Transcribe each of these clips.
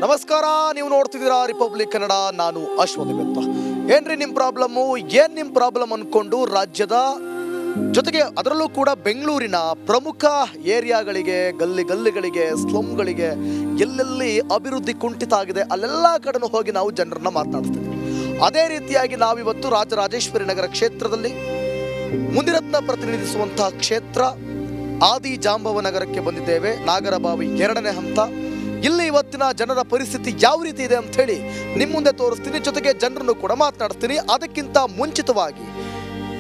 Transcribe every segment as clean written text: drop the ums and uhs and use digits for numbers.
ನಮಸ್ಕಾರ, ನೀವು ನೋಡ್ತಿದ್ದೀರಾ ರಿಪಬ್ಲಿಕ್ ಕನ್ನಡ. ನಾನು ಅಶ್ವಥ್ ಅಂತ. ಏನ್ರಿ ನಿಮ್ಮ ಪ್ರಾಬ್ಲಮ್ಮು, ಏನ್ ನಿಮ್ಮ ಪ್ರಾಬ್ಲಮ್ ಅನ್ಕೊಂಡು ರಾಜ್ಯದ ಜೊತೆಗೆ ಅದರಲ್ಲೂ ಕೂಡ ಬೆಂಗಳೂರಿನ ಪ್ರಮುಖ ಏರಿಯಾಗಳಿಗೆ, ಗಲ್ಲಿಗಳಿಗೆ, ಸ್ಲಮ್ಗಳಿಗೆ ಎಲ್ಲೆಲ್ಲಿ ಅಭಿವೃದ್ಧಿ ಕುಂಠಿತ ಆಗಿದೆ ಅಲ್ಲೆಲ್ಲ ಕಡೆನೂ ಹೋಗಿ ನಾವು ಜನರನ್ನ ಮಾತನಾಡ್ತಿದ್ವಿ. ಅದೇ ರೀತಿಯಾಗಿ ನಾವಿವತ್ತು ರಾಜರಾಜೇಶ್ವರಿ ನಗರ ಕ್ಷೇತ್ರದಲ್ಲಿ ಮುನಿರತ್ನ ಪ್ರತಿನಿಧಿಸುವಂತಹ ಕ್ಷೇತ್ರ ಆದಿ ಜಾಂಬವ ನಗರಕ್ಕೆ ಬಂದಿದ್ದೇವೆ. ನಾಗರಬಾವಿ 2ನೇ ಹಂತ. ಇಲ್ಲಿ ಇವತ್ತಿನ ಜನರ ಪರಿಸ್ಥಿತಿ ಯಾವ ರೀತಿ ಇದೆ ಅಂತ ಹೇಳಿ ನಿಮ್ಮ ಮುಂದೆ ತೋರಿಸ್ತೀನಿ, ಜೊತೆಗೆ ಜನರನ್ನು ಕೂಡ ಮಾತನಾಡ್ತೀನಿ. ಅದಕ್ಕಿಂತ ಮುಂಚಿತವಾಗಿ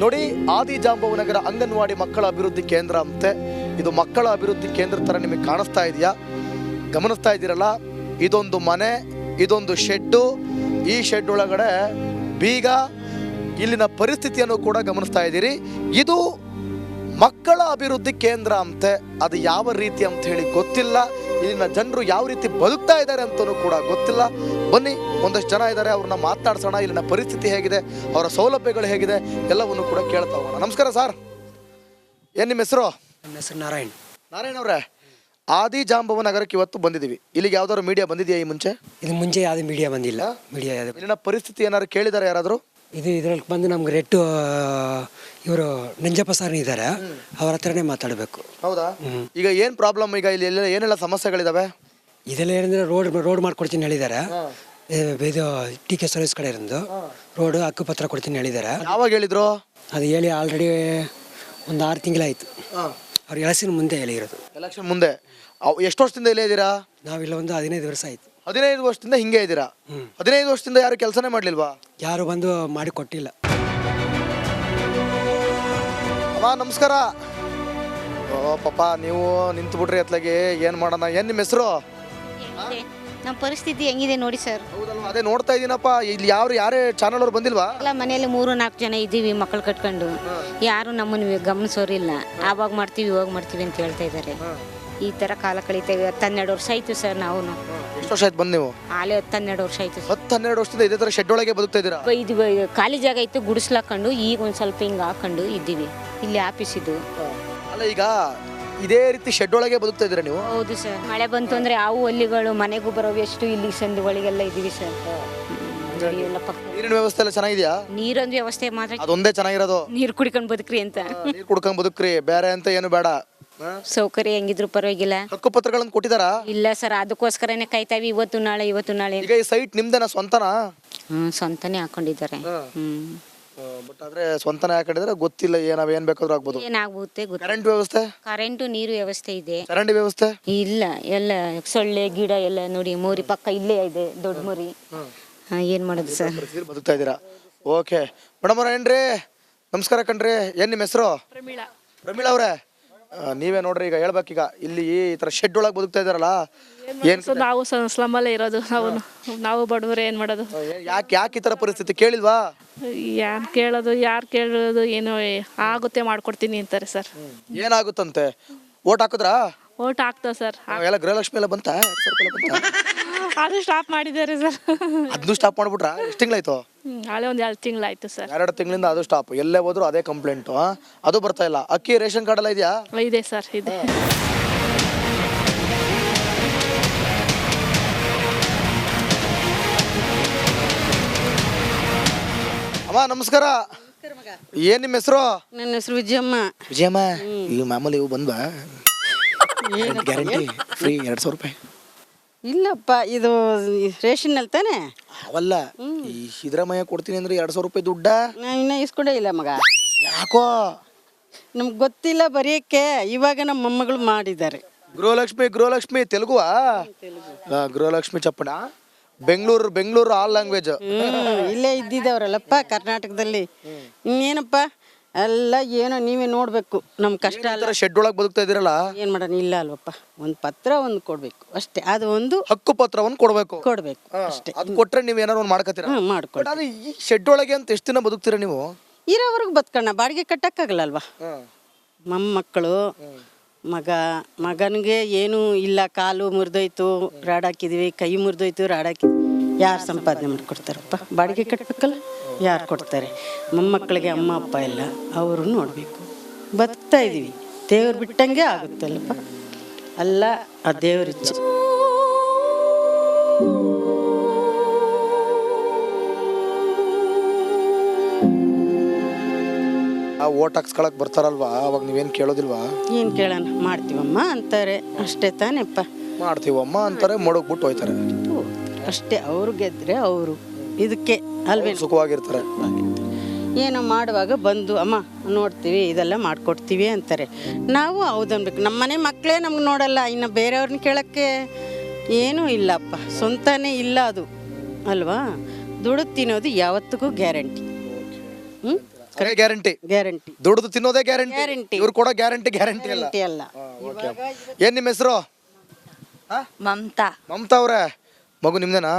ನೋಡಿ, ಆದಿ ಜಾಂಬವ ನಗರ ಅಂಗನವಾಡಿ ಮಕ್ಕಳ ಅಭಿವೃದ್ಧಿ ಕೇಂದ್ರ ಅಂತೆ. ಇದು ಮಕ್ಕಳ ಅಭಿವೃದ್ಧಿ ಕೇಂದ್ರ ತರ ನಿಮಗೆ ಕಾಣಿಸ್ತಾ ಇದೆಯಾ? ಗಮನಿಸ್ತಾ ಇದ್ದೀರಲ್ಲ, ಇದೊಂದು ಮನೆ, ಇದೊಂದು ಶೆಡ್ಡು. ಈ ಶೆಡ್ ಒಳಗಡೆ ಬೀಗ, ಇಲ್ಲಿನ ಪರಿಸ್ಥಿತಿಯನ್ನು ಕೂಡ ಗಮನಿಸ್ತಾ ಇದ್ದೀರಿ. ಇದು ಮಕ್ಕಳ ಅಭಿವೃದ್ಧಿ ಕೇಂದ್ರ ಅಂತೆ. ಅದು ಯಾವ ರೀತಿ ಅಂತ ಹೇಳಿ ಗೊತ್ತಿಲ್ಲ. ಇಲ್ಲಿನ ಜನರು ಯಾವ ರೀತಿ ಬದುಕ್ತಾ ಇದ್ದಾರೆ ಅಂತಲೂ ಕೂಡ ಗೊತ್ತಿಲ್ಲ. ಬನ್ನಿ, ಒಂದಷ್ಟು ಜನ ಇದ್ದಾರೆ, ಅವ್ರನ್ನ ಮಾತನಾಡ್ಸೋಣ. ಇಲ್ಲಿನ ಪರಿಸ್ಥಿತಿ ಹೇಗಿದೆ, ಅವರ ಸೌಲಭ್ಯಗಳು ಹೇಗಿದೆ, ಎಲ್ಲವನ್ನು ಕೂಡ ಕೇಳ್ತಾ ಹೋಗೋಣ. ನಮಸ್ಕಾರ ಸರ್, ಏನು ನಿಮ್ಮ ಹೆಸರು? ನಮ್ಮ ಹೆಸರು ನಾರಾಯಣ್. ನಾರಾಯಣ್ ಅವರೇ, ಆದಿ ಜಾಂಬವ ನಗರಕ್ಕೆ ಇವತ್ತು ಬಂದಿದ್ದೀವಿ. ಇಲ್ಲಿಗೆ ಯಾವ್ದಾದ್ರು ಮೀಡಿಯಾ ಬಂದಿದೆಯಾ ಈ ಮುಂಚೆ? ಇದು ಮುಂಚೆ ಯಾವುದೇ ಮೀಡಿಯಾ ಬಂದಿಲ್ಲ. ಮೀಡಿಯಾ ಇಲ್ಲಿನ ಪರಿಸ್ಥಿತಿ ಏನಾದ್ರು ಕೇಳಿದ್ದಾರೆ ಯಾರಾದರೂ? ಇದರಲ್ಲಿ ಬಂದು ನಮ್ಗೆ ರೆಟ್ಟು ಇವರು ನಂಜಪ್ಪ ಸರ್ ಇದ್ದಾರೆ, ಅವ್ರ ಹತ್ರನೇ ಮಾತಾಡಬೇಕು. ಹೌದಾ? ಈಗ ಏನು ಪ್ರಾಬ್ಲಮ್, ಈಗ ಇಲ್ಲಿ ಏನೆಲ್ಲ ಸಮಸ್ಯೆಗಳಿದಾವೆ? ಇದೆಲ್ಲ ಏನಂದ್ರೆ ರೋಡ್ ಮಾಡ್ಕೊಡ್ತೀನಿ ಹೇಳಿದ್ದಾರೆ. ಇದು ಟಿ.ಕೆ. ಸರ್ವಿಸ್ ಕಡೆ ಇರೋದು ರೋಡ್ ಹಕ್ಕುಪತ್ರ ಕೊಡ್ತೀನಿ ಹೇಳಿದ್ದಾರೆ. ಯಾವಾಗ ಹೇಳಿದ್ರು? ಅದು ಹೇಳಿ ಆಲ್ರೆಡಿ ಒಂದು 6 ತಿಂಗಳಾಯಿತು. ಅವ್ರು ಎಲೆಕ್ಷನ್ ಮುಂದೆ ಹೇಳಿರೋದು. ಎಲೆಕ್ಷನ್ ಮುಂದೆ? ಎಷ್ಟು ವರ್ಷದಿಂದ ಇಲ್ಲೇ ಇದ್ದೀರಾ? ನಾವಿಲ್ಲ ಒಂದು 15 ವರ್ಷ ಆಯಿತು. 15 ವರ್ಷದಿಂದ ಹಿಂಗೆ ಇದ್ದೀರಾ? 15 ವರ್ಷದಿಂದ ಯಾರು ಕೆಲಸನೇ ಮಾಡ್ಲಿಲ್ವಾ? ಯಾರು ಬಂದು ಮಾಡಿ ಕೊಟ್ಟಿಲ್ಲ. ಅಮ್ಮ ನಮಸ್ಕಾರ. ಓ ಪಾಪ, ನೀವು ನಿಂತು ಬಿಟ್ರಿ ಅತ್ಲಾಗಿ. ಏನು ಮಾಡೋಣ? ಏನು ನಿಮ್ಮ ಹೆಸರು? ನಮ್ಮ ಪರಿಸ್ಥಿತಿ ಹೆಂಗಿದೆ ನೋಡಿ ಸರ್. ಹೌದಲ್ವಾ? ಅದೇ ನೋಡ್ತಾ ಇದ್ದೀನಪ್ಪ. ಇಲ್ಲಿ ಯಾರೇ ಚಾನಲ್ ಅವ್ರು ಬಂದಿಲ್ವಾ? ಎಲ್ಲ ಮನೆಯಲ್ಲಿ 3-4 ಜನ ಇದ್ದೀವಿ, ಮಕ್ಕಳು ಕಟ್ಕೊಂಡು. ಯಾರು ನಮ್ಮನ್ನು ಗಮನಿಸೋರಿಲ್ಲ. ಆವಾಗ ಮಾಡ್ತೀವಿ, ಇವಾಗ ಮಾಡ್ತೀವಿ ಅಂತ ಹೇಳ್ತಾ ಇದ್ದಾರೆ. ಈ ಥರ ಕಾಲ ಕಳೀತೇವೆ. 10-12 ವರ್ಷ ಆಯಿತು ಸರ್. ನಾವು ಎಷ್ಟು ವರ್ಷ ಆಯ್ತು ಬಂದು ನೀವು? ಆಲೇ 10-12 ವರ್ಷ ಆಯಿತು ಸರ್. 10-12 ವರ್ಷದಿಂದ ಇದೇ ಥರ ಶೆಡ್ ಒಳಗೆ ಬದುಕ್ತಾ ಇದ್ದೀರಾ? ಇದು ಖಾಲಿ ಜಾಗ ಇತ್ತು, ಗುಡಿಸ್ಲಾಕೊಂಡು ಈಗ ಒಂದು ಸ್ವಲ್ಪ ಹಿಂಗೆ ಹಾಕೊಂಡು ಇದ್ದೀವಿ. ಇಲ್ಲಿ ಆಫೀಸ್ ಇದು. ಅಲ್ಲ, ಈಗ ಇದೇ ರೀತಿ ಶೆಡ್ ಒಳಗೆ ಬದುಕ್ತಾ ಇದ್ದೀರಾ ನೀವು? ಹೌದು ಸರ್. ಮಳೆ ಬಂತು ಅಂದರೆ ಹಾವು ಹಲ್ಲಿಗಳು ಮನೆಗೂ ಬರೋವು ಎಷ್ಟು ಇಲ್ಲಿ ಸಂದುಗಳಿಗೆಲ್ಲ ಇದ್ದೀವಿ ಸರ್. ಎಲ್ಲ ಪಕ್ಕ ನೀರಿನ ವ್ಯವಸ್ಥೆ ಎಲ್ಲ ಚೆನ್ನಾಗಿದೆಯಾ? ನೀರೊಂದು ವ್ಯವಸ್ಥೆ ಮಾತ್ರ, ಅದೊಂದೇ ಚೆನ್ನಾಗಿರೋದು. ನೀರು ಕುಡ್ಕೊಂಡು ಬದುಕ್ರಿ ಅಂತ. ನೀರು ಕುಡ್ಕೊಂಡು ಬದುಕ್ರಿ, ಬೇರೆ ಅಂತ ಏನು ಬೇಡ. ಸೌಕರ್ಯ ಹೆಂಗಿದ್ರು ಪರವಾಗಿಲ್ಲ. ಹಕ್ಕುಪತ್ರಗಳನ್ನು ಕೊಟ್ಟಿದ್ದಾರಾ? ಇಲ್ಲ ಸರ್, ಅದಕ್ಕೋಸ್ಕರನೇ ಕಾಯ್ತಾವಿ. ಇವತ್ತು ನಾಳೆ. ಈಗ ಈ ಸೈಟ್ ನಿಮ್ದೇನಾ, ಸ್ವಂತನಾ? ಸ್ವಂತನೇ ಹಾಕೊಂಡಿದ್ದಾರೆ. ಬಟ್ ಆದ್ರೆ ಸ್ವಂತನೇ ಹಾಕೊಂಡಿದ್ರೆ ಗೊತ್ತಿಲ್ಲ, ಏನ್ ಬೇಕಾದ್ರೂ ಆಗ್ಬೋದು. ಏನಾಗುತ್ತೆ ಕರೆಂಟ್ ವ್ಯವಸ್ಥೆ? ಕರೆಂಟು ನೀರು ವ್ಯವಸ್ಥೆ ಇದೆ. ಚರಂಡಿ ವ್ಯವಸ್ಥೆ ಇಲ್ಲ. ಎಲ್ಲ ಸೊಳ್ಳೆ ಗಿಡ ಎಲ್ಲ ನೋಡಿ, ಮೋರಿ ಪಕ್ಕ ಇಲ್ಲೇ ಇದೆ, ದೊಡ್ಡ ಮೋರಿ. ಏನ್ ಮಾಡೋದು ಸರ್? ಬದುಕ್ತಾ ಇದ್ದೀರಾ? ಓಕೆ ಮೇಡಮ್ ಅವ್ರ, ಏನ್ರಿ? ನಮಸ್ಕಾರ ಕಣ್ರಿ. ಏನ್ ನಿಮ್ಮ ಹೆಸರು? ಪ್ರಮೀಳಾ ಅವ್ರೆ, ನೀವೇ ನೋಡ್ರಿ, ಈಗ ಹೇಳ್ಬೇಕೀಗ ಇಲ್ಲಿ ಈ ತರ ಶೆಡ್ ಒಳಗೆ ಬದುಕ್ತಾ ಇದಾರಲ್ಲ, ಏನ್? ನಾವು ಸ್ಲಮ್ಮಲ್ಲೇ ಇರೋದು. ನಾವು ಬಡವರು, ಏನ್ ಮಾಡೋದು? ಯಾಕೆ ಈ ತರ ಪರಿಸ್ಥಿತಿ ಕೇಳಿಲ್ವಾ? ಯಾರು ಕೇಳೋದು ಏನೋ ಆಗುತ್ತೆ ಮಾಡ್ಕೊಡ್ತೀನಿ ಅಂತಾರೆ ಸರ್. ಏನಾಗುತ್ತಂತೆ? ಓಟ್ ಹಾಕಿದ್ರಾ? ಓಟ್ ಹಾಕ್ತಾವ ಸರ್. ಎಲ್ಲ ಗೃಹಲಕ್ಷ್ಮಿ ಎಲ್ಲ ಬಂತ? 2,000 ರೂಪಾಯಿ ಬಂತ? ಅದು ಸ್ಟಾಪ್ ಮಾಡಿದ್ದಾರೆ ಸರ್. ಅದನ್ನು ಸ್ಟಾಪ್ ಮಾಡ್ಬಿಟ್ರಾ? ಎಷ್ಟು ತಿಂಗಳಾಯ್ತು? ಹಳೆ ಒಂದು 2 ತಿಂಗಳಾಯ್ತು ಸರ್. 2 ತಿಂಗಳಿಂದ ಅದು ಸ್ಟಾಪ್. ಎಲ್ಲೇ ಹೋದ್ರು ಅದೇ ಕಂಪ್ಲೇಂಟು. ಅದು ಬರ್ತಾ ಇಲ್ಲ. ಅಕ್ಕಿ ರೇಷನ್ ಕಾರ್ಡ್ ಎಲ್ಲ ಇದೆಯಾ? ಇದೆ ಸರ್, ಇದೆ. ಅಮ್ಮ ನಮಸ್ಕಾರ. ಏನ್ ನಿಮ್ಮ ಹೆಸರು? ನನ್ನ ಹೆಸರು ವಿಜಯಮ್ಮ. ವಿಜಯಮ್ಮ, ಈ ಮಾಮೂಲಿ ಇವು ಬಂದ್ವಾ? ಗ್ಯಾರಂಟಿ ಫ್ರೀ 2,000 ರೂಪಾಯಿ? ಇಲ್ಲಪ್ಪ, ಇದು ರೇಷನ್ ಅಲ್ಲಿ ತಾನೆ. ಅವಲ್ಲ, ಈ ಸಿದ್ದರಾಮಯ್ಯ ಕೊಡ್ತೀನಿ ಅಂದ್ರೆ 2,000 ರೂಪಾಯಿ ದುಡ್ಡ ನಾನು ಇನ್ನೂ ಇಸ್ಕೊಂಡೇ ಇಲ್ಲ ಮಗ. ಯಾಕೋ ನಮ್ಗೆ ಗೊತ್ತಿಲ್ಲ ಬರೆಯಕ್ಕೆ. ಇವಾಗ ನಮ್ಮ ಮೊಮ್ಮಗಳು ಮಾಡಿದ್ದಾರೆ. ಗೃಹಲಕ್ಷ್ಮಿ ತೆಲುಗುವಾ? ಗೃಹಲಕ್ಷ್ಮಿ ಚಪ್ಪಣ. Bengaluru all language. ಇಲ್ಲೇ ಇದ್ದಿದ್ದವ್ರಲ್ಲಪ್ಪ ಕರ್ನಾಟಕದಲ್ಲಿ. ಇನ್ನೇನಪ್ಪ ಎಲ್ಲ ಏನೋ ನೀವೇ ನೋಡ್ಬೇಕು. ನಮ್ ಕಷ್ಟ ಅಲ್ಲ. ಶೆಡ್ ಒಳಗೆ ಬದುಕ್ತಾ ಇದೀರಲ್ಲ, ಏನ್ ಮಾಡೋಣ? ಇಲ್ಲ ಅಲ್ವಪ್ಪ, ಒಂದು ಪತ್ರ ಒಂದು ಕೊಡ್ಬೇಕು ಅಷ್ಟೇ. ಅದು ಒಂದು ಹಕ್ಕು ಪತ್ರವನ್ನು ಕೊಡ್ಬೇಕು ಅಷ್ಟೇ. ಅದು ಕೊಟ್ರೆ ನೀವ್ ಏನಾರು ಒಂದು ಮಾಡ್ಕೋತೀರಾ? ಮಾಡ್ಕೊಡಿ. ಆದ್ರೆ ಈ ಶೆಡ್ ಒಳಗೆ ಅಂತ ಎಷ್ಟು ದಿನ ಬದುಕ್ತೀರಾ ನೀವು? ಇರೋವರೆಗೂ ಬದುಕಣ್ಣ, ಬಾಡಿಗೆ ಕಟ್ಟಕ್ಕಾಗಲ್ಲಲ್ವಾ? ಮೊಮ್ಮಕ್ಕಳು, ಮಗನಿಗೆ ಏನೂ ಇಲ್ಲ, ಕಾಲು ಮುರಿದೋಯ್ತು, ರಾಡಾಕಿದ್ವಿ, ಕೈ ಮುರಿದೋಯ್ತು, ರಾಡಾಕಿದ್ವಿ. ಯಾರು ಸಂಪಾದನೆ ಮಾಡಿಕೊಡ್ತಾರಪ್ಪ? ಬಾಡಿಗೆ ಕಟ್ಟಬೇಕಲ್ಲ, ಯಾರು ಕೊಡ್ತಾರೆ? ಮೊಮ್ಮಕ್ಕಳಿಗೆ ಅಮ್ಮ ಅಪ್ಪ ಇಲ್ಲ, ಅವರು ನೋಡಬೇಕು. ಬದುಕ್ತಾ ಇದ್ದೀವಿ, ದೇವ್ರು ಬಿಟ್ಟಂಗೆ ಆಗುತ್ತಲ್ಲಪ್ಪ. ಅಲ್ಲ, ಆ ದೇವ್ರ ಇಚ್ಛೆ. ಓಟ್ ಹಾಕ್ಸ್ಕೊಳಕ್ ಬರ್ತಾರಲ್ವಾ, ಅವಾಗ ನೀವೇನು ಕೇಳೋದಿಲ್ವಾ? ಏನು ಕೇಳೋಣ, ಮಾಡ್ತೀವಮ್ಮ ಅಂತಾರೆ ಅಷ್ಟೇ ತಾನೇಪ್ಪ. ಮಾಡ್ತೀವಮ್ಮ ಅಂತಾರೆ, ಮಡಗ್ಬಿಟ್ಟು ಹೋಯ್ತಾರೆ. ಅಷ್ಟೇ, ಅವರು ಗೆದ್ರೆ ಅವರು ಇದಕ್ಕೆ ಅಲ್ವೇ ಸುಖವಾಗಿರ್ತಾರೆ. ಏನೋ ಮಾಡುವಾಗ ಬಂದು ಅಮ್ಮ ನೋಡ್ತೀವಿ ಇದೆಲ್ಲ ಮಾಡಿಕೊಡ್ತೀವಿ ಅಂತಾರೆ. ನಾವು ಹೌದನ್ಬೇಕು. ನಮ್ಮ ಮನೆ ಮಕ್ಕಳೇ ನಮ್ಗೆ ನೋಡಲ್ಲ, ಇನ್ನು ಬೇರೆಯವ್ರನ್ನ ಕೇಳೋಕ್ಕೆ ಏನೂ ಇಲ್ಲಪ್ಪ, ಸ್ವಂತನೇ ಇಲ್ಲ ಅದು ಅಲ್ವಾ. ದುಡಿದು ತಿನ್ನೋದು ಯಾವತ್ತಿಗೂ ಗ್ಯಾರಂಟಿ. ಗ್ಯಾರಂಟಿ ಗ್ಯಾರಂಟಿ ದುಡ್ದು ತಿನ್ನೋದೇ ಗ್ಯಾರಂಟಿ. ಗ್ಯಾರಂಟಿ. ಇವ್ರು ಕೊಡೋ ಗ್ಯಾರಂಟಿ ಗ್ಯಾರಂಟಿ ಅಲ್ಲ. ಅಲ್ಲ. ಏನ್ ನಿಮ್ಮ ಹೆಸರು? ಮಮತಾ. ಮಮತಾ ಅವ್ರೆ, ಮಗು ನಿಮ್ದೇನಾ?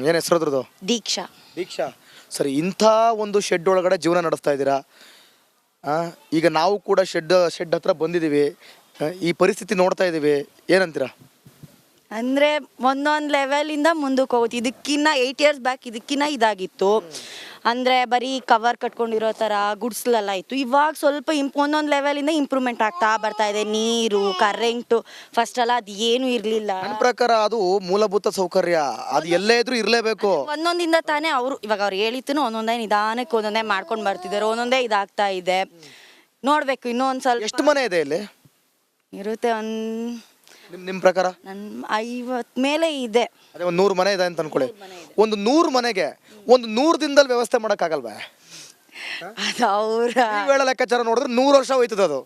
ಏನ್ ಹೆಸರು ಅದ್ರದ್ದು? ದೀಕ್ಷಾ. ದೀಕ್ಷಾ. ಸರಿ, ಇಂಥ ಒಂದು ಶೆಡ್ ಒಳಗಡೆ ಜೀವನ ನಡೆಸ್ತಾ ಇದ್ದೀರಾ. ಈಗ ನಾವು ಕೂಡ ಶೆಡ್ ಹತ್ರ ಬಂದಿದ್ದೀವಿ. ಈ ಪರಿಸ್ಥಿತಿ ನೋಡ್ತಾ ಇದ್ದೀವಿ, ಏನಂತೀರಾ? ಅಂದರೆ ಒಂದೊಂದು ಲೆವೆಲಿಂದ ಮುಂದಕ್ಕೆ ಹೋಗುತ್ತೆ. ಇದಕ್ಕಿನ್ನ 8 years ಬ್ಯಾಕ್ ಇದಕ್ಕಿನ್ನ ಇದಾಗಿತ್ತು. ಅಂದರೆ ಬರೀ ಕವರ್ ಕಟ್ಕೊಂಡಿರೋ ಥರ ಗುಡ್ಸ್ಲೆಲ್ಲ ಇತ್ತು. ಇವಾಗ ಸ್ವಲ್ಪ ಒಂದೊಂದು ಲೆವೆಲಿಂದ ಇಂಪ್ರೂವ್ಮೆಂಟ್ ಆಗ್ತಾ ಬರ್ತಾ ಇದೆ. ನೀರು, ಕರೆಂಟು, ಫಸ್ಟ್ ಎಲ್ಲ ಅದು ಏನೂ ಇರಲಿಲ್ಲ. ನನ್ನ ಪ್ರಕಾರ ಅದು ಮೂಲಭೂತ ಸೌಕರ್ಯ, ಅದು ಎಲ್ಲೇ ಇದ್ರೂ ಇರಲೇಬೇಕು. ಒಂದೊಂದಿಂದ ತಾನೇ ಅವರು ಇವಾಗ ಅವ್ರು ಹೇಳಿತ್ತು ಒಂದೊಂದೇ ನಿಧಾನಕ್ಕೆ ಒಂದೊಂದೇ ಮಾಡ್ಕೊಂಡು ಬರ್ತಿದ್ದಾರೆ. ಒಂದೊಂದೇ ಇದಾಗ್ತಾ ಇದೆ. ನೋಡಬೇಕು ಇನ್ನೂ ಒಂದು ಸ್ವಲ್ಪ. ಎಷ್ಟು ಮನೆ ಇದೆ ಇಲ್ಲಿ? ಇರುತ್ತೆ ನಿಮ್ಮ ಪ್ರಕಾರ? ನನ್ನ 50 ಮೇಲೆ ಇದೆ. ಅದೇ ಒಂದು 100 ಮನೆ ಇದೆ ಅಂತ ಅನ್ಕೊಳ್ಳಿ. ಒಂದು 100 ಮನೆಗೆ ಒಂದು 100 ದಿನದಲ್ಲಿ ವ್ಯವಸ್ಥೆ ಮಾಡೋಕ್ಕಾಗಲ್ವಾ? ಅದು ಅವರ ವೇಳೆ ಲೆಕ್ಕಾಚಾರ ನೋಡಿದ್ರೆ 100 ವರ್ಷ ಹೋಯ್ತದ ಅದು.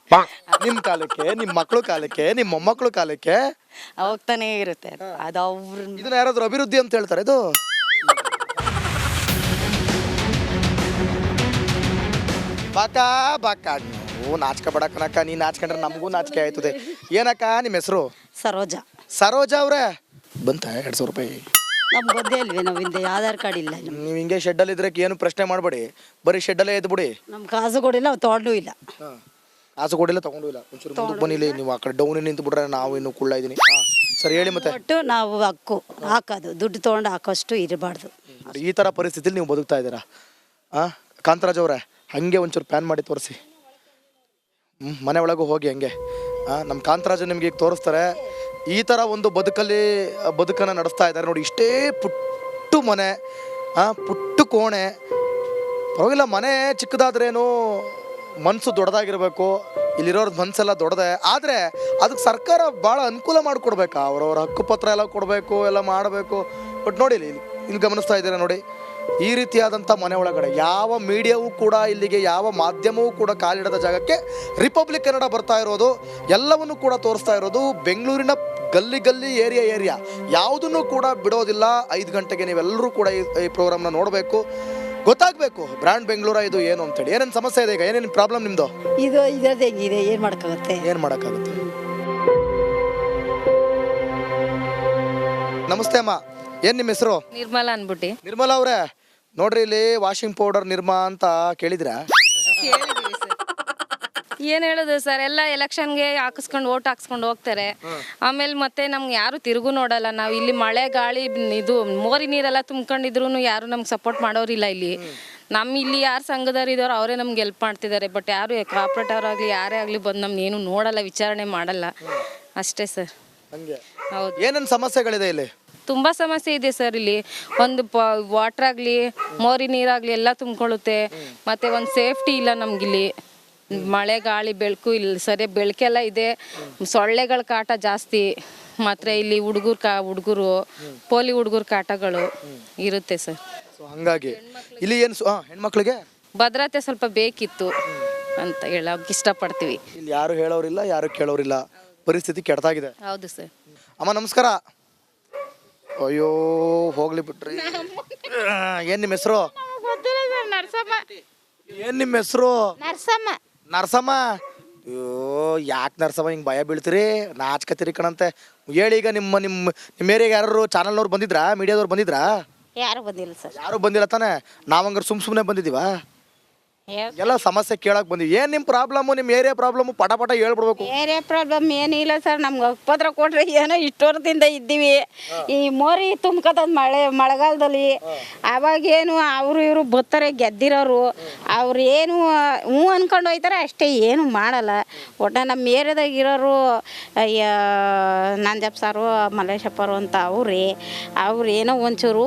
ನಿಮ್ಮ ಕಾಲಕ್ಕೆ, ನಿಮ್ಮ ಮಕ್ಕಳು ಕಾಲಕ್ಕೆ, ನಿಮ್ಮ ಮೊಮ್ಮಕ್ಕಳು ಕಾಲಕ್ಕೆ ಹೋಗ್ತಾನೆ ಇರುತ್ತೆ. ಅದು ಅವ್ರ ಇದನ್ನ ಯಾರಾದ್ರೂ ಅಭಿವೃದ್ಧಿ ಅಂತ ಹೇಳ್ತಾರೆ? ಇದು ಬಾಕಾ ಬಾಕಾ ನೀವು ನಾಚಿಕೆ ಪಡಕನಕ್ಕ. ನೀ ನಾಚ್ಕೊಂಡ್ರೆ ನಮಗೂ ನಾಚಿಕೆ ಆಯ್ತದೆ. ಏನಕ್ಕ ನಿಮ್ಮ ಹೆಸರು? ಸರೋಜ. ಸರೋಜಾ ಅವ್ರೆ, ಬಂತ 200 ರೂಪಾಯಿ? ನಮ್ಗೆ ಗೊತ್ತೇ ಇಲ್ವೇ, ನಾವಿಂದ ಆಧಾರ್ ಕಾರ್ಡ್ ಇಲ್ಲ. ನೀವು ಹಿಂಗೆ ಶೆಡ್ಡಲ್ಲಿ ಇದ್ರೆ ಏನು ಪ್ರಶ್ನೆ ಮಾಡಬೇಡಿ, ಬರೀ ಶೆಡ್ಡಲ್ಲೇ ಎದ್ದು ಬಿಡಿ. ನಮ್ಮ ಕಾಸು ಕೊಡಿಲ್ಲ, ತೊಗೊಂಡು ಇಲ್ಲ. ಆಸು ಕೊಡಿಲ್ಲ, ತಗೊಂಡು ಇಲ್ಲ. ಒಂಚೂರು ಮುಂದಕ್ಕೆ ಬನ್ನಿಲಿ. ನೀವು ಆ ಕಡೆ ಡೌನ್ ನಿಂತು ಬಿಡ್ರೆ ನಾವು ಇನ್ನು ಕುಳ್ಳ ಇದ್ದೀನಿ. ಸರಿ ಹೇಳಿ ಮತ್ತೆ. ಒಟ್ಟು ನಾವು ಹಾಕೋದು ದುಡ್ಡು ತೊಗೊಂಡು ಹಾಕೋಷ್ಟು ಇರಬಾರ್ದು. ಈ ಥರ ಪರಿಸ್ಥಿತಿಲಿ ನೀವು ಬದುಕ್ತಾ ಇದ್ದೀರಾ. ಕಾಂತರಾಜ್ ಅವರೇ, ಹಂಗೆ ಒಂಚೂರು ಪ್ಯಾನ್ ಮಾಡಿ ತೋರಿಸಿ. ಮನೆ ಒಳಗೂ ಹೋಗಿ ಹಂಗೆ. ನಮ್ಮ ಕಾಂತರಾಜ್ ನಿಮ್ಗೆ ಈಗ ತೋರಿಸ್ತಾರೆ. ಈ ಥರ ಒಂದು ಬದುಕನ್ನು ನಡೆಸ್ತಾ ಇದ್ದಾರೆ ನೋಡಿ. ಇಷ್ಟೇ ಪುಟ್ಟು ಮನೆ, ಪುಟ್ಟು ಕೋಣೆ, ಪರವಾಗಿಲ್ಲ. ಮನೆ ಚಿಕ್ಕದಾದ್ರೇನು ಮನಸ್ಸು ದೊಡ್ಡದಾಗಿರ್ಬೇಕು. ಇಲ್ಲಿರೋರ ಮನಸ್ಸೆಲ್ಲ ದೊಡ್ಡದೆ. ಆದರೆ ಅದಕ್ಕೆ ಸರ್ಕಾರ ಭಾಳ ಅನುಕೂಲ ಮಾಡಿಕೊಡ್ಬೇಕಾ? ಅವ್ರವ್ರ ಹಕ್ಕುಪತ್ರ ಎಲ್ಲ ಕೊಡಬೇಕು, ಎಲ್ಲ ಮಾಡಬೇಕು. ಬಟ್ ನೋಡಿ ಇಲ್ಲಿ ಗಮನಿಸ್ತಾ ಇದ್ದೀರಾ ನೋಡಿ, ಈ ರೀತಿಯಾದಂಥ ಮನೆ ಒಳಗಡೆ ಯಾವ ಮೀಡಿಯಾವೂ ಕೂಡ, ಇಲ್ಲಿಗೆ ಯಾವ ಮಾಧ್ಯಮವೂ ಕೂಡ ಕಾಲಿಡದ ಜಾಗಕ್ಕೆ ರಿಪಬ್ಲಿಕ್ ಕನ್ನಡ ಬರ್ತಾ ಇರೋದು, ಎಲ್ಲವನ್ನು ಕೂಡ ತೋರಿಸ್ತಾ ಇರೋದು. ಬೆಂಗಳೂರಿನ ಗಲ್ಲಿ ಏರಿಯಾ ಯಾವುದನ್ನು ಕೂಡ ಬಿಡೋದಿಲ್ಲ. 5 ಗಂಟೆಗೆ ನೀವೆಲ್ಲರೂ ಕೂಡ ಈ ಪ್ರೋಗ್ರಾಮ್ನ ನೋಡಬೇಕು, ಗೊತ್ತಾಗಬೇಕು ಬ್ರ್ಯಾಂಡ್ ಬೆಂಗಳೂರ ಇದು ಏನು ಅಂತೇಳಿ. ಏನೇನು ಸಮಸ್ಯೆ ಇದೆ ಈಗ? ಏನೇನು ಪ್ರಾಬ್ಲಮ್ ನಿಮ್ಮದು? ಇದರದ್ದು ಹೆಂಗಿದೆ, ಏನು ಮಾಡೋಕ್ಕಾಗುತ್ತೆ? ಏನು ಮಾಡೋಕ್ಕಾಗುತ್ತೆ? ನಮಸ್ತೆ ಅಮ್ಮ, ಏನು ನಿಮ್ಮ ಹೆಸರು? ನಿರ್ಮಲಾ ಅನ್ಬಿಟ್ಟು. ನಿರ್ಮಲಾ ಅವರೇ, ನೋಡ್ರಿ ಇಲ್ಲಿ ವಾಷಿಂಗ್ ಪೌಡರ್ ನಿರ್ಮಾ ಅಂತ ಕೇಳಿದ್ರಾ? ಕೇಳಿದೀವಿ ಸರ್. ಏನು ಹೇಳೋದು ಸರ್, ಎಲ್ಲ ಎಲೆಕ್ಷನ್ಗೆ ಹಾಕಿಸ್ಕೊಂಡು ಓಟ್ ಹಾಕ್ಸ್ಕೊಂಡು ಹೋಗ್ತಾರೆ. ಆಮೇಲೆ ಮತ್ತೆ ನಮ್ಗೆ ಯಾರು ತಿರುಗು ನೋಡಲ್ಲ. ನಾವು ಇಲ್ಲಿ ಮಳೆ ಗಾಳಿ ಇದು ಮೋರಿ ನೀರೆಲ್ಲ ತುಂಬ್ಕೊಂಡಿದ್ರು ಯಾರು ನಮ್ಗೆ ಸಪೋರ್ಟ್ ಮಾಡೋರಿಲ್ಲ ಇಲ್ಲಿ. ಇಲ್ಲಿ ಯಾರು ಸಂಘದವ್ರು ಇದ್ದಾರೋ ಅವರೇ ನಮ್ಗೆ ಹೆಲ್ಪ್ ಮಾಡ್ತಿದ್ದಾರೆ. ಬಟ್ ಯಾರು ಕಾರ್ಪೊರೇಟರ್ ಆಗಲಿ ಯಾರೇ ಆಗಲಿ ಬಂದು ನಮ್ಗೆ ಏನು ನೋಡಲ್ಲ, ವಿಚಾರಣೆ ಮಾಡಲ್ಲ. ಅಷ್ಟೇ ಸರ್. ಹಂಗೆ ಹೌದು. ಏನೇನು ಸಮಸ್ಯೆಗಳಿದೆ ಇಲ್ಲಿ? ತುಂಬ ಸಮಸ್ಯೆ ಇದೆ ಸರ್. ಇಲ್ಲಿ ಒಂದು ವಾಟ್ರ್ ಆಗಲಿ ಮೋರಿ ನೀರಾಗಲಿ ಎಲ್ಲ ತುಂಬ್ಕೊಳ್ಳುತ್ತೆ. ಮತ್ತು ಒಂದು ಸೇಫ್ಟಿ ಇಲ್ಲ ನಮಗಿಲ್ಲಿ. ಮಳೆ ಗಾಳಿ ಬೆಳಕು ಇಲ್ಲ, ಸರಿ ಬೆಳಕೆಲ್ಲ ಇದೆ. ಸೊಳ್ಳೆಗಳ ಕಾಟ ಜಾಸ್ತಿ. ಮಾತ್ರ ಇಲ್ಲಿ ಹುಡುಗರು ಪೋಲಿ ಹುಡುಗರ ಕಾಟಗಳು ಇರುತ್ತೆ ಸರ್. ಹಂಗಾಗಿ ಇಲ್ಲಿ ಏನು ಹೆಣ್ಮಕ್ಳಿಗೆ ಭದ್ರತೆ ಸ್ವಲ್ಪ ಬೇಕಿತ್ತು ಅಂತ ಹೇಳೋಕೆ ಇಷ್ಟಪಡ್ತೀವಿ. ಇಲ್ಲಿ ಯಾರು ಹೇಳೋರಿಲ್ಲ, ಯಾರು ಕೇಳೋರಿಲ್ಲ. ಪರಿಸ್ಥಿತಿ ಕೆಟ್ಟದಾಗಿದೆ. ಹೌದು ಸರ್. ಅಮ್ಮ ನಮಸ್ಕಾರ. ಅಯ್ಯೋ ಹೋಗ್ಲಿ ಬಿಟ್ರಿ. ಏನ್ ನಿಮ್ಮ ಹೆಸರು? ಏನ್ ನಿಮ್ಮ ಹೆಸರು? ನರಸಮ್ಮ. ಅಯ್ಯೋ ಯಾಕೆ ನರಸಮ್ಮ ಹಿಂಗೆ ಭಯ ಬೀಳ್ತೀರಿ, ನಾಚ್ಕತ್ತೀರಿ ಕಣಂತೆ. ಹೇಳಿ ಈಗ ನಿಮ್ಮ ಏರಿಯಾಗೆ ಯಾರು ಚಾನಲ್ನವ್ರು ಬಂದಿದ್ರಾ, ಮೀಡಿಯಾದವ್ರು ಬಂದಿದ್ರಾ? ಯಾರು ಬಂದಿಲ್ಲ ಸರ್. ಯಾರು ಬಂದಿಲ್ಲ ತಾನೆ. ನಾವಂಗಾರ ಸುಮ್ಮನೆ ಬಂದಿದ್ದೀವಾ? ಎಲ್ಲ ಸಮಸ್ಯೆ ಕೇಳಕ್ ಬಂದಿವಿ. ಏನ್ ನಿಮ್ಮ ಪ್ರಾಬ್ಲಮ್, ನಿಮ್ಮ ಏರಿಯಾ ಪ್ರಾಬ್ಲಮ್ ಪಟ ಹೇಳ್ಬಿಡ್ಬೇಕು. ಏರಿಯಾ ಪ್ರಾಬ್ಲಮ್ ಏನಿಲ್ಲ ಸರ್. ನಮ್ಗೆ ಹಕ್ಕುಪತ್ರ ಕೊಟ್ರೆ ಏನೋ ಇಷ್ಟು ವರ್ಷದಿಂದ ಇದ್ದೀವಿ. ಈ ಮೋರಿ ತುಂಬ್ಕತ್ತದ ಮಳೆಗಾಲದಲ್ಲಿ. ಅವಾಗೇನು ಅವರು ಇವರು ಬರ್ತಾರೆ ಗೆದ್ದಿರೋರು, ಅವ್ರು ಏನು ಹ್ಞೂ ಅನ್ಕೊಂಡು ಹೋಯ್ತಾರೆ ಅಷ್ಟೇ, ಏನು ಮಾಡಲ್ಲ. ಒಟ್ಟು ನಮ್ಮ ಏರಿಯಾದಾಗ ಇರೋರು ನಂಜಪ್ಪ ಸಾರು ಮಲ್ಲೇಶಪ್ಪರು ಅಂತ ಅವ್ರು ಏನೋ ಒಂಚೂರು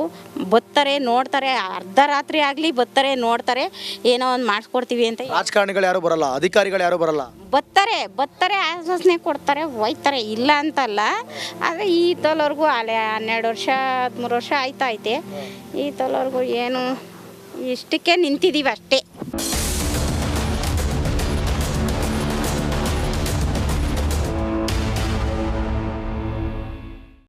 ಬರ್ತಾರೆ, ನೋಡ್ತಾರೆ. ಅರ್ಧ ರಾತ್ರಿ ಆಗಲಿ ಬರ್ತಾರೆ, ನೋಡ್ತಾರೆ, ಏನೋ ಒಂದು ಮಾಡಿಸ್ಕೊಡ್ತೀವಿ ಅಂತ ರಾಜಕಾರಣಿಗಳು ಯಾರು ಬರಲ್ಲ, ಅಧಿಕಾರಿಗಳು ಯಾರು ಬರಲ್ಲ. ಬರ್ತಾರೆ ಆಶ್ವಾಸನೆ ಕೊಡ್ತಾರೆ, ಹೋಯ್ತಾರೆ, ಇಲ್ಲ ಅಂತಲ್ಲ. ಆದರೆ ಈ ತಲವರೆಗೂ ಅಲ್ಲೇ 12 ವರ್ಷ 13 ವರ್ಷ ಆಯ್ತೈತೆ. ಈ ತಲವರೆಗೂ ಏನು ಇಷ್ಟಕ್ಕೆ ನಿಂತಿದ್ದೀವಿ ಅಷ್ಟೇ.